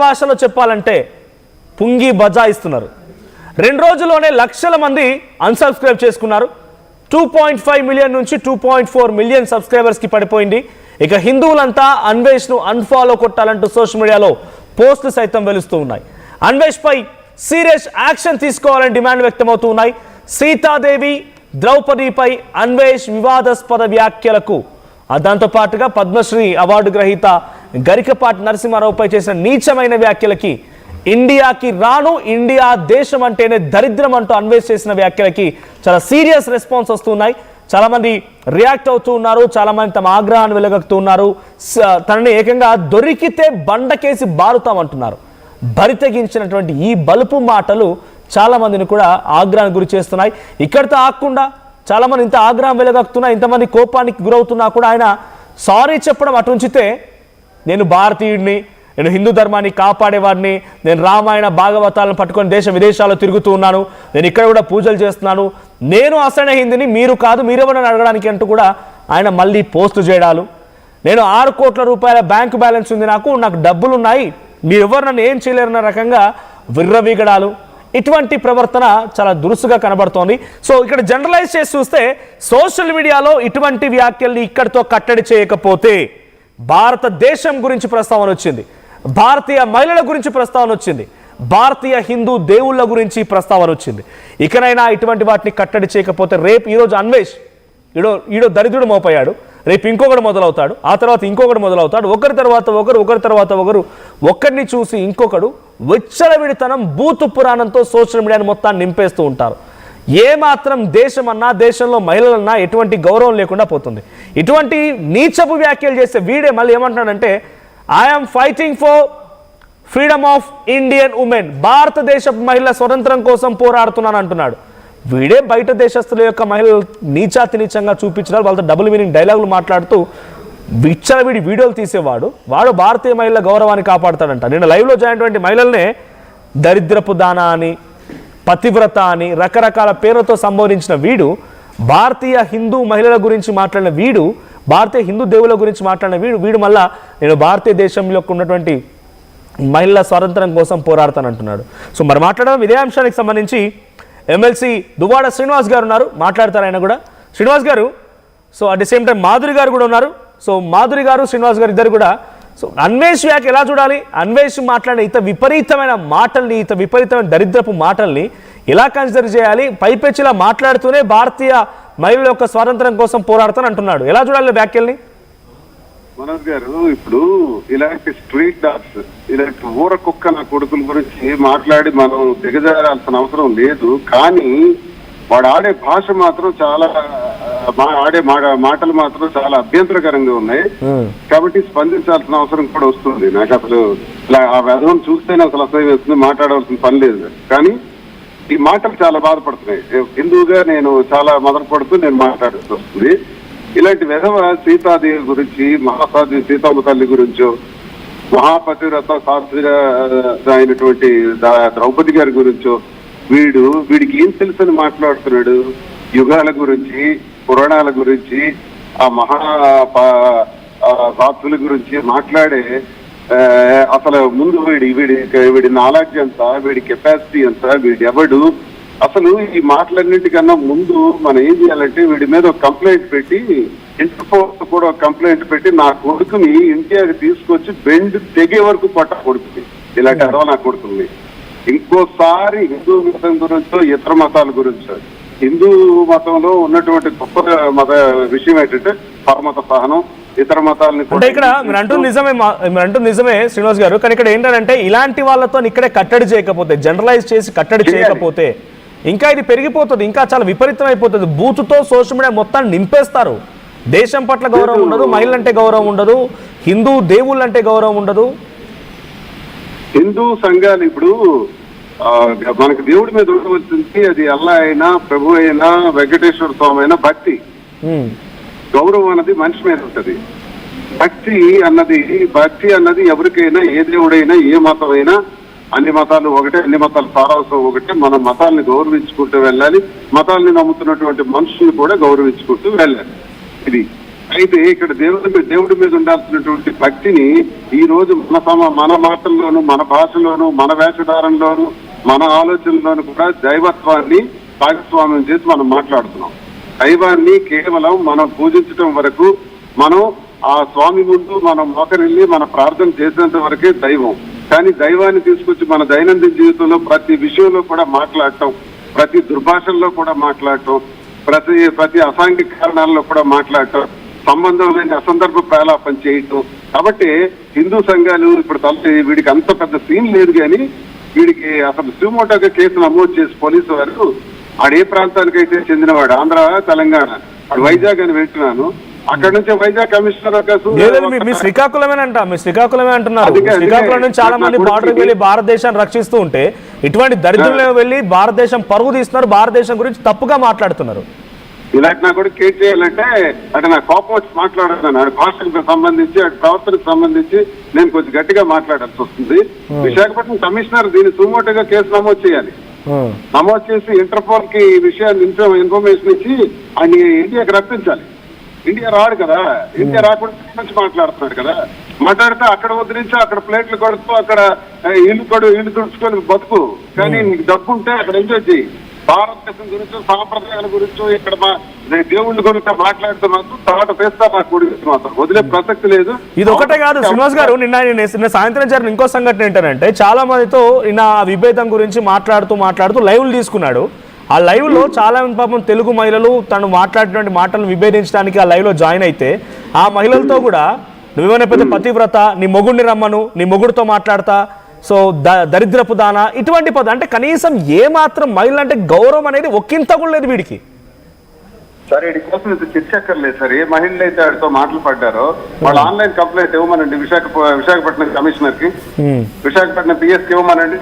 భాషలో చెప్పాలంటే పుంగి బజాయిస్తున్నారు. 2 రోజుల్లోనే లక్షల మంది అన్సబ్స్క్రైబ్ చేసుకున్నారు. 2.5 మిలియన్ నుంచి 2.4 మిలియన్ సబ్స్క్రైబర్స్ కి పడిపోయింది. ఇక హిందువులంతా అన్వేష్ ను అన్ఫాలో కొట్టాలంటూ సోషల్ మీడియాలో పోస్టులు సైతం వెలుస్తూ ఉన్నాయి. అన్వేష్ పై సీరియస్ యాక్షన్ తీసుకోవాలని డిమాండ్ వ్యక్తమవుతూ ఉన్నాయి. సీతాదేవి ద్రౌపదిపై అన్వేష్ వివాదాస్పద వ్యాఖ్యలకు దాంతో పాటుగా పద్మశ్రీ అవార్డు గ్రహీత గరికపాటి నరసింహారావుపై చేసిన నీచమైన వ్యాఖ్యలకి, ఇండియాకి రాను, ఇండియా దేశం అంటేనే దరిద్రం అంటూ అన్వేష్ చేసిన వ్యాఖ్యలకి చాలా సీరియస్ రెస్పాన్స్ వస్తున్నాయి. చాలా మంది రియాక్ట్ అవుతూ ఉన్నారు. చాలా మంది తమ ఆగ్రహాన్ని వెలగక్కుతూ ఉన్నారు. తనని ఏకంగా దొరికితే బండకేసి బారుతామంటున్నారు. బరితెగించినటువంటి ఈ బలుపు మాటలు చాలా మందిని కూడా ఆగ్రహానికి గురి చేస్తున్నాయి. ఇక్కడితో ఆగకుండా చాలా మంది ఇంత ఆగ్రహం వెలగక్కుతున్నా, ఇంతమంది కోపానికి గురవుతున్నా కూడా ఆయన సారీ చెప్పడం అటు ఉంచితే, నేను భారతీయుడిని, నేను హిందూ ధర్మాన్ని కాపాడేవాడిని, నేను రామాయణ భాగవతాలను పట్టుకొని దేశ విదేశాల్లో తిరుగుతూ ఉన్నాను, నేను ఇక్కడ కూడా పూజలు చేస్తున్నాను, నేను అసలైన హిందీని, మీరు కాదు, మీరెవరని అడగడానికి అంటూ కూడా ఆయన మళ్ళీ పోస్టు చేయడాలు, నేను 6 కోట్ల రూపాయల బ్యాంకు బ్యాలెన్స్ ఉంది, నాకు డబ్బులు ఉన్నాయి, మీరెవరు నన్ను ఏం చేయలేరన్న రకంగా విర్రవీగడాలు, ఇటువంటి ప్రవర్తన చాలా దురుసుగా కనబడుతోంది. సో ఇక్కడ జనరలైజ్ చేసి చూస్తే సోషల్ మీడియాలో ఇటువంటి వ్యాఖ్యల్ని ఇక్కడితో కట్టడి చేయకపోతే భారతదేశం గురించి ప్రస్తావన వచ్చింది, భారతీయ మహిళల గురించి ప్రస్తావన వచ్చింది, భారతీయ హిందూ దేవుళ్ళ గురించి ప్రస్తావన వచ్చింది. ఇకనైనా ఇటువంటి వాటిని కట్టడి చేయకపోతే రేపు ఈరోజు అన్వేష్ ఈడో దరిద్రుడు మోపయ్యాడు, రేపు ఇంకొకటి మొదలవుతాడు, ఆ తర్వాత ఇంకొకటి మొదలవుతాడు, ఒకరి తర్వాత ఒకరు ఒకరిని చూసి ఇంకొకడు విచ్చలవిడితనం బూతు పురాణంతో సోషల్ మీడియాని మొత్తాన్ని నింపేస్తూ ఉంటారు. ఏ మాత్రం దేశమన్నా, దేశంలో మహిళలన్నా ఎటువంటి గౌరవం లేకుండా పోతుంది. ఇటువంటి నీచపు వ్యాఖ్యలు చేస్తే వీడే మళ్ళీ ఏమంటున్నాడంటే, I'm fighting for freedom of Indian women, భారతదేశ మహిళల స్వతంత్రం కోసం పోరాడుతున్నాను అంటున్నాడు. వీడే బయట దేశస్తుల యొక్క మహిళలు నీచాతి నీచంగా చూపించడాలు, వాళ్ళతో డబుల్ మీనింగ్ డైలాగులు మాట్లాడుతూ విచ్చలవిడి వీడియోలు తీసేవాడు. వాడు భారతీయ మహిళల గౌరవాన్ని కాపాడుతాడంట. నేను లైవ్లో జాయినటువంటి మహిళల్నే దరిద్రపు దాన అని, పతివ్రత అని రకరకాల పేర్లతో సంబోధించిన వీడు, భారతీయ హిందూ మహిళల గురించి మాట్లాడిన వీడు, భారతీయ హిందూ దేవుల గురించి మాట్లాడిన వీడు మళ్ళా నేను భారతీయ దేశంలో ఉన్నటువంటి మహిళల స్వాతంత్రం కోసం పోరాడతానంటున్నాడు. సో మరి మాట్లాడడం ఇదే అంశానికి సంబంధించి ఎమ్మెల్సీ దువ్వాడ శ్రీనివాస్ గారు ఉన్నారు, మాట్లాడతారు ఆయన కూడా. శ్రీనివాస్ గారు, so at the same time Madhuri గారు కూడా ఉన్నారు. సో మాధురి గారు, శ్రీనివాస్ గారు ఇద్దరు కూడా, సో అన్వేష్ వ్యాఖ్య ఎలా చూడాలి, అన్వేష్ మాట్లాడిన ఇంత విపరీతమైన మాటల్ని, ఇంత విపరీతమైన దరిద్రపు మాటల్ని ఎలా కన్సిడర్ చేయాలి? పైపెచ్చిలా మాట్లాడుతూనే భారతీయ మహిళల యొక్క స్వాతంత్రం కోసం పోరాడతాను అంటున్నాడు. ఎలా చూడాలి వ్యాఖ్యల్ని? మనోజ్ గారు, ఇప్పుడు ఇలాంటి స్ట్రీట్ డాగ్స్, ఇలాంటి ఊర కుక్క నా కొడుకుల గురించి మాట్లాడి మనం దిగజారాల్సిన అవసరం లేదు. కానీ వాడు ఆడే భాష మాత్రం చాలా, ఆడే మాటలు మాత్రం చాలా అభ్యంతరకరంగా ఉన్నాయి. కాబట్టి స్పందించాల్సిన అవసరం కూడా వస్తుంది. నాకు అసలు ఆ వ్యధం చూస్తేనే అసలు అసహ్యం వేస్తుంది, మాట్లాడవలసిన పని లేదు. కానీ ఈ మాటలు చాలా బాధపడుతున్నాయి. హిందూగా నేను చాలా మదనపడుతూ నేను మాట్లాడాల్సి వస్తుంది. ఇలాంటి విధవ సీతాదేవి గురించి, మహాసాధ్వి సీతమ్మ తల్లి గురించో, మహాపతివ్రత శాస్త్రి అయినటువంటి ద్రౌపది గారి గురించో వీడికి ఏం తెలుసని మాట్లాడుతున్నాడు? యుగాల గురించి, పురాణాల గురించి, ఆ సాధువుల గురించి మాట్లాడే అసలు ముందు వీడి నాలెడ్జ్ ఎంత, వీడి కెపాసిటీ ఎంత, వీడి ఎవడు, అసలు ఈ మాటలన్నింటికన్నా ముందు మనం ఏం చేయాలంటే వీడి మీద ఒక కంప్లైంట్ పెట్టి, ఇంటర్పోల్ కూడా ఒక కంప్లైంట్ పెట్టి, నా కొడుకుని ఇండియాకి తీసుకొచ్చి బెండ్ తెగే వరకు కొట్ట కొడుకుని, ఇలాంటి అరవ నా కొడుకుని. ఇంకోసారి హిందూ మతం గురించో ఇతర మతాల గురించో, హిందూ మతంలో ఉన్నటువంటి గొప్ప మత విషయం ఏంటంటే పరమత సహనం, ఇతర మతాలని అంటే ఇక్కడ మీరు అంటూ నిజమే శ్రీనివాస్ గారు. కానీ ఇక్కడ ఏంటంటే ఇలాంటి వాళ్ళతో ఇక్కడే కట్టడి చేయకపోతే, జనరలైజ్ చేసి కట్టడి చేయకపోతే ఇంకా ఇది పెరిగిపోతుంది, ఇంకా చాలా విపరీతం అయిపోతుంది. బూతుతో సోషల్ మీడియా మొత్తాన్ని నింపేస్తారు. దేశం పట్ల గౌరవం ఉండదు, మహిళలంటే గౌరవం ఉండదు, హిందూ దేవుళ్ళంటే గౌరవం ఉండదు. హిందూ సంఘాలు ఇప్పుడు మనకు దేవుడి మీద ఉండవలసింది, అది అల్లా అయినా, ప్రభు అయినా, వెంకటేశ్వర స్వామి అయినా భక్తి. గౌరవం అన్నది మనిషి మీద ఉంటది. భక్తి అన్నది ఎవరికైనా, ఏ దేవుడైనా, ఏ మతమైనా, అన్ని మతాలు ఒకటే, అన్ని మతాల సారాంశం ఒకటే. మన మతాల్ని గౌరవించుకుంటూ వెళ్ళాలి, మతాల్ని నమ్ముతున్నటువంటి మనుషుల్ని కూడా గౌరవించుకుంటూ వెళ్ళాలి. ఇది అయితే ఇక్కడ దేవుడి మీద ఉండాల్సినటువంటి భక్తిని ఈ రోజు మన మాటల్లోనూ, మన భాషలోను, మన వేషధారంలోను, మన ఆలోచనలోను కూడా దైవత్వాన్ని భాగస్వామ్యం చేసి మనం మాట్లాడుతున్నాం. దైవాన్ని కేవలం మనం పూజించడం వరకు, మనం ఆ స్వామి ముందు మనం మోకరిల్లి మన ప్రార్థన చేసేంత వరకే దైవం. కానీ దైవాన్ని తీసుకొచ్చి మన దైనందిన జీవితంలో ప్రతి విషయంలో కూడా మాట్లాడటం, ప్రతి దుర్భాషల్లో కూడా మాట్లాడటం, ప్రతి అసాంఘిక కారణాల్లో కూడా మాట్లాడటం, సంబంధం లేని అసందర్భ ప్రలాపం చేయటం. కాబట్టి హిందూ సంఘాలు ఇప్పుడు వీడికి అంత పెద్ద సీన్ లేదు, కానీ వీడికి అసలు సుమోటోగా కేసు నమోదు చేసి పోలీసు వారు ఆడు ఏ ప్రాంతానికైతే చెందినవాడు, ఆంధ్ర, తెలంగాణ, ఆడు వైజాగ్ అని వింటున్నాను. అక్కడ నుంచి వైజాగ్ కమిషనర్ మీ శ్రీకాకుళమేనంట, మీ శ్రీకాకుళమే అంటున్నారు. శ్రీకాకుళం నుంచి చాలా మంది బార్డర్కి వెళ్ళి భారతదేశాన్ని రక్షిస్తూ ఉంటే ఇటువంటి దరిద్రులు వెళ్ళి భారతదేశం పరుగు తీస్తున్నారు, భారతదేశం గురించి తప్పుగా మాట్లాడుతున్నారు. ఇలాంటి నా కూడా కేసు చేయాలంటే అంటే నాకు కోపం వచ్చి మాట్లాడుతున్నాను. ఆడి భాషకు సంబంధించి, ఆడి ప్రవర్తనకు సంబంధించి నేను కొంచెం గట్టిగా మాట్లాడాల్సి వస్తుంది. విశాఖపట్నం కమిషనర్ దీన్ని సుమోటోగా కేసు నమోదు చేయాలి. నమోదు చేసి ఇంటర్పోల్ కి ఈ విషయాన్ని ఇన్ఫర్మేషన్ ఇచ్చి ఆయన ఇండియాకి రప్పించాలి. ఇండియా రాడు కదా, ఇండియా రాకుండా నుంచి మాట్లాడుతున్నాడు కదా. మాట్లాడితే అక్కడ వదిలించి అక్కడ ప్లేట్లు కొడుతూ అక్కడ ఇల్లు తుడుచుకొని బతుకు. కానీ నీకు డబ్బు ఉంటే అక్కడ ఎంజాయ్ చేయి. భారతదేశం గురించో, సాంప్రదాయాల గురించో, ఇక్కడ దేవుళ్ళ గురించి మాట్లాడితే మాత్రం తర్వాత పేస్తా నాకు మాత్రం వదిలే ప్రసక్తి లేదు. ఇది ఒకటే కాదు శ్రీనివాస్ గారు, నిన్న సాయంత్రం జరిగిన ఇంకో సంఘటన ఏంటంటే చాలా మందితో నిన్న విభేదం గురించి మాట్లాడుతూ లైవ్లు తీసుకున్నాడు. ఆ లైవ్ లో చాలా మంది పాపం తెలుగు మహిళలు తను మాట్లాడినటువంటి మాటలను విభేదించడానికి ఆ లైవ్ లో జాయిన్ అయితే ఆ మహిళలతో కూడా నువ్వేమైనా పెద్ద పతివ్రత, నీ మొగుడిని రమ్మను, నీ మొగుడితో మాట్లాడతా, సో దరిద్రపు దానా, ఇటువంటి పదం అంటే కనీసం ఏ మాత్రం మహిళ అంటే గౌరవం అనేది ఒక్కింత కూడా లేదు వీడికి. సరే వీడి కోసం ఇంత చర్చ అక్కర్లేదు సార్. ఏ మహిళలు అయితే వాడితో మాటలు పడ్డారో వాళ్ళు ఆన్లైన్ కంప్లైంట్ ఇవ్వమనండి విశాఖపట్నం కమిషనర్ కి, విశాఖపట్నం పిఎస్ కి ఇవ్వమనండి.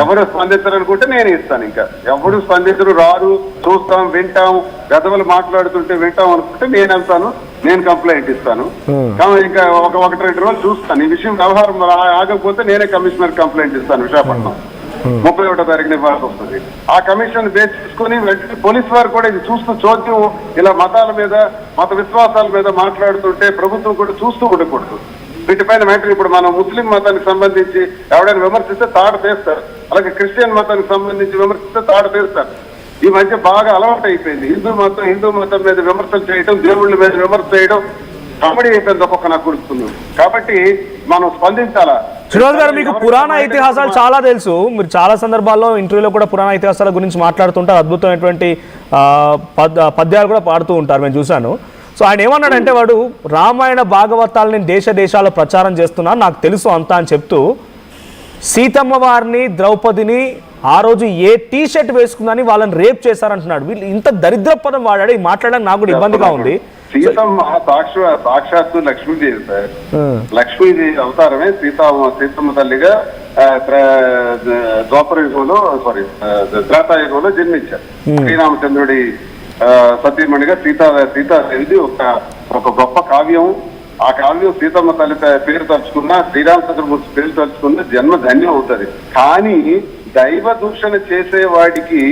ఎవరు స్పందించారనుకుంటే నేను ఇస్తాను. ఇంకా ఎవరు స్పందించరు, రారు, చూస్తాం, వింటాం, గదవలు మాట్లాడుతుంటే వింటాం అనుకుంటే నేను వెళ్తాను, నేను కంప్లైంట్ ఇస్తాను. ఇంకా 1-2 రోజులు చూస్తాను. ఈ విషయం వ్యవహారం ఆగకపోతే నేనే కమిషనర్ కంప్లైంట్ ఇస్తాను. విశాఖపట్నం 31వ తారీఖున ఇవ్వాల్సి వస్తుంది. ఆ కమిషన్ బేస్ చేసుకుని వెంటనే పోలీసు వారు కూడా ఇది చూస్తూ చోద్యం, ఇలా మతాల మీద, మత విశ్వాసాల మీద మాట్లాడుతుంటే ప్రభుత్వం కూడా చూస్తూ ఉండకూడదు. వీటిపైన వెంటనే ఇప్పుడు మనం ముస్లిం మతానికి సంబంధించి ఎవడైనా విమర్శిస్తే తాడు తీస్తారు, అలాగే క్రిస్టియన్ మతానికి సంబంధించి విమర్శిస్తే తాడు తీస్తారు. ఈ మధ్య బాగా అలవాటు అయిపోయింది. హిందూ మతం మీద విమర్శలు చేయడం, దేవుళ్ళ మీద విమర్శ చేయడం కామెడీ అయిపోయింది ఒక్కొక్క నాకు గుర్తుంది. కాబట్టి మనం స్పందించాలా. శ్రీనివాస్ గారు, మీకు పురాణ ఇతిహాసాలు చాలా తెలుసు, మీరు చాలా సందర్భాల్లో ఇంటర్వ్యూలో కూడా పురాణ ఇతిహాసాల గురించి మాట్లాడుతుంటారు, అద్భుతమైనటువంటి పద్యాలు కూడా పాడుతూ ఉంటారు, నేను చూశాను. సో ఆయన ఏమన్నాడంటే, వాడు రామాయణ భాగవతాలని దేశాల్లో ప్రచారం చేస్తున్నాను, నాకు తెలుసు అంతా అని చెప్తూ సీతమ్మ వారిని, ద్రౌపదిని ఆ రోజు ఏ టీ షర్ట్ వేసుకుందని వాళ్ళని రేప్ చేశారంటున్నాడు. వీళ్ళు ఇంత దరిద్ర పదం వాడాడు. ఈ మాట్లాడడానికి నాకు కూడా ఇబ్బందిగా ఉంది. సీతమ్మ సాక్షాత్తు లక్ష్మీదేవి సార్. లక్ష్మీదేవి అవతారమే సీతమ్మ తల్లిగా ద్వాపరయుగంలో త్రేతాయుగంలో జన్మించారు. శ్రీరామచంద్రుడి సతీమణిగా సీతాదేవిది ఒక గొప్ప కావ్యం. ఆ కావ్యం సీతమ్మ తల్లి పేరు తలుచుకున్న, శ్రీరామచంద్రమూర్తి పేరు తలుచుకున్న జన్మ ధన్యం అవుతుంది. కానీ దైవ దూషణ చేసేవాడికి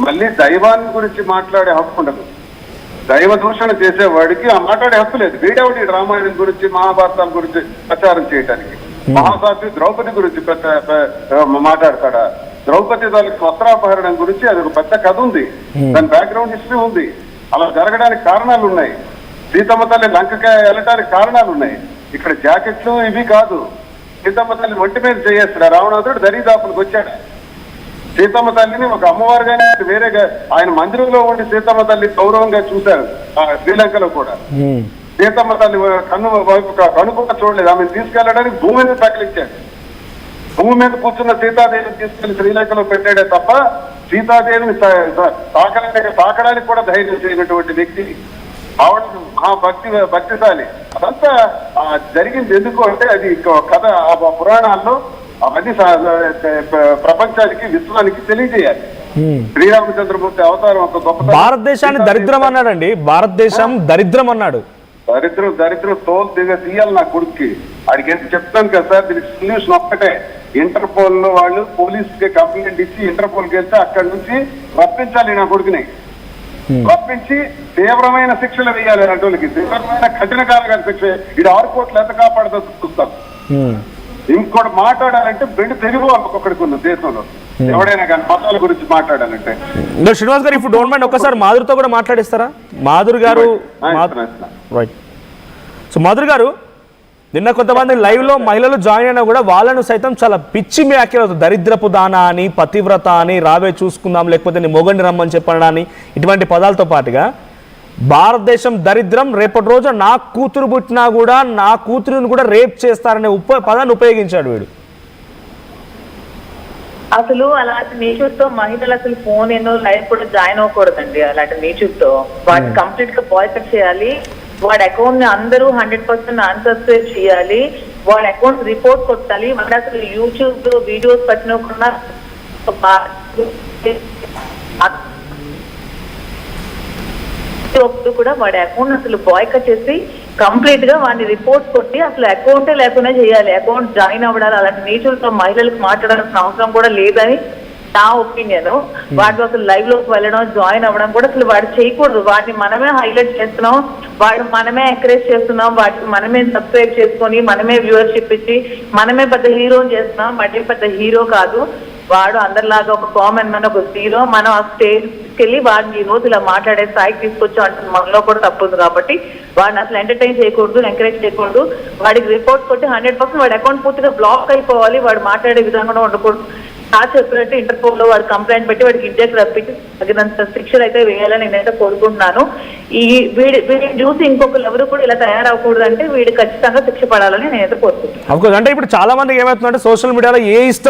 మళ్ళీ దైవాన్ని గురించి మాట్లాడే హక్కు ఉండదు. దైవ దూషణ చేసేవాడికి ఆ మాట్లాడే హక్కు లేదు. వీడెవడి రామాయణం గురించి, మహాభారతాల గురించి ప్రచారం చేయడానికి? మహాసాధ్వి ద్రౌపది గురించి మాట్లాడతాడా? ద్రౌపది దానికి వస్త్రాపహరణం గురించి అది ఒక పెద్ద కథ ఉంది, దాని బ్యాక్గ్రౌండ్ హిస్టరీ ఉంది. అలా జరగడానికి కారణాలు ఉన్నాయి. సీతమ్మ తల్లి లంకకి వెళ్ళటానికి కారణాలు ఉన్నాయి. ఇక్కడ జాకెట్లు ఇవి కాదు. సీతమ్మ తల్లి ఒంటి మీద చేయేస్తాడు. రావణాసురుడు దరిదాపులకు వచ్చాడు. సీతమ్మ తల్లిని ఒక అమ్మవారుగానే వేరేగా ఆయన మందిరంలో ఉండి సీతమ్మ తల్లి గౌరవంగా చూశారు. శ్రీలంకలో కూడా సీతమ్మ తల్లి కన్ను కూడా చూడలేదు. ఆమెను తీసుకెళ్లడానికి భూమి మీద తగిలించాడు. భూమి మీద కూర్చున్న సీతాదేవిని తీసుకెళ్లి శ్రీలంకలో పెట్టాడే తప్ప సీతాదేవిని తాకడానికి కూడా ధైర్యం చేయనటువంటి వ్యక్తి ఆవిడ భక్తిశాలి. అదంతా జరిగింది ఎందుకు అంటే అది కథ పురాణాల్లో అవన్నీ ప్రపంచానికి, విశ్వానికి తెలియజేయాలి. శ్రీరామచంద్రమూర్తి అవతారం ఒక గొప్ప. భారతదేశాన్ని దరిద్రం అన్నాడండి, భారతదేశం దరిద్రం అన్నాడు. దరిద్రం తోలు తీయాలి నా కొడుక్కి. అడిగి ఎంత చెప్తాను కదా సార్, దీనికి సొల్యూషన్ ఒక్కటే. ఇంటర్పోల్ లో వాళ్ళు పోలీసుకి కంప్లైంట్ ఇచ్చి ఇంటర్పోల్కి వెళ్తే అక్కడి నుంచి రప్పించాలి నా కొడుకుని. ఒప్పించి తీవ్రమైన శిక్షలు వేయాలి అలాంటి వాళ్ళకి, తీవ్రమైన కఠిన కారణ శిక్ష. ఇది 6 కోట్లు ఎంత కాపాడుతుందో చూస్తాం. ఇంకోటి మాట్లాడాలంటే బెండు తెలుగు ఒక్కొక్కడికి ఉంది దేశంలో, ఎవడైనా కానీ మతాల గురించి మాట్లాడాలంటే. శ్రీనివాస్ గారు, ఇప్పుడు డోంట్ మైండ్ ఒక్కసారి మాధురితో కూడా మాట్లాడిస్తారా? మాధురి గారు, రైట్. సో మాధురి గారు, నిన్న కొంతమంది లైవ్లో మహిళలు జాయిన్ అయినా కూడా వాళ్ళను సైతం చాలా పిచ్చి వ్యాఖ్యలు అవుతుంది. దరిద్రపు దాన అని, పతివ్రత అని, రావే చూసుకుందాం, లేకపోతే నీ మొగండి రమ్మని చెప్పడం అని, ఇటువంటి పదాలతో పాటుగా భారతదేశం దరిద్రం, రేపటి రోజు నా కూతురు పుట్టినా కూడా నా కూతురుని కూడా రేప్ చేస్తారనే పదాన్ని ఉపయోగించాడు వీడు. అసలు అలాంటి నేచర్తో మహిళలు అసలు ఫోన్ ఎన్నో లైవ్ కూడా జాయిన్ అవ్వకూడదండి. అలాంటి నేచర్తో వాడిని కంప్లీట్ గా బాయ్కట్ చేయాలి. వాడి అకౌంట్ ని అందరూ 100% అన్సబ్స్క్రైబ్ చేయాలి. వాడి అకౌంట్ రిపోర్ట్ కొట్టాలి. వాడు అసలు యూట్యూబ్ వీడియోస్ పెట్టినకుండా కూడా వాడి అకౌంట్ అసలు బాయ్కట్ చేసి కంప్లీట్ గా వాడిని రిపోర్ట్ కొట్టి అసలు అకౌంటే లేకుండా చేయాలి. అకౌంట్ జాయిన్ అవ్వడాలి. అలాంటి నేచర్తో మహిళలకు మాట్లాడాల్సిన అవసరం కూడా లేదని నా ఒపీనియన్. వాడు అసలు లైవ్ లోకి వెళ్ళడం, జాయిన్ అవ్వడం కూడా అసలు వాడు చేయకూడదు. వాడిని మనమే హైలైట్ చేస్తున్నాం, వాడు మనమే ఎంకరేజ్ చేస్తున్నాం, వాటికి మనమే సబ్స్క్రైబ్ చేసుకొని మనమే వ్యూవర్షిప్ ఇచ్చి మనమే పెద్ద హీరోని చేస్తున్నాం. వాడి పెద్ద హీరో కాదు వాడు, అందరిలాగా ఒక కామన్ మ్యాన్, ఒక హీరో. మనం ఆ స్టేజ్కి వెళ్ళి వాడిని ఈ రోజు ఇలా మాట్లాడే స్థాయికి తీసుకొచ్చాం అంటే మనలో కూడా తప్పుంది. కాబట్టి వాడిని అసలు ఎంటర్టైన్ చేయకూడదు, ఎంకరేజ్ చేయకూడదు. వాడికి రిపోర్ట్ కొట్టి 100% వాడి అకౌంట్ పూర్తిగా బ్లాక్ అయిపోవాలి. వాడు మాట్లాడే విధంగా ఉండకూడదు. చెప్పినట్టు ఇంటర్పోల్ లో వాడు కంప్లైంట్ పెట్టి వాడికి ఇండియాకి రప్పించి తగినంత శిక్షలు అయితే వేయాలని నేనైతే కోరుకుంటున్నాను. వీడిని చూసి ఇంకొకరు ఎవరు కూడా ఇలా తయారవకూడదు అంటే వీడు ఖచ్చితంగా శిక్ష పడాలని నేనైతే కోరుకుంటున్నాను. అంటే ఇప్పుడు చాలా మందికి ఏమవుతుందంటే సోషల్ మీడియాలో ఏ ఇష్టం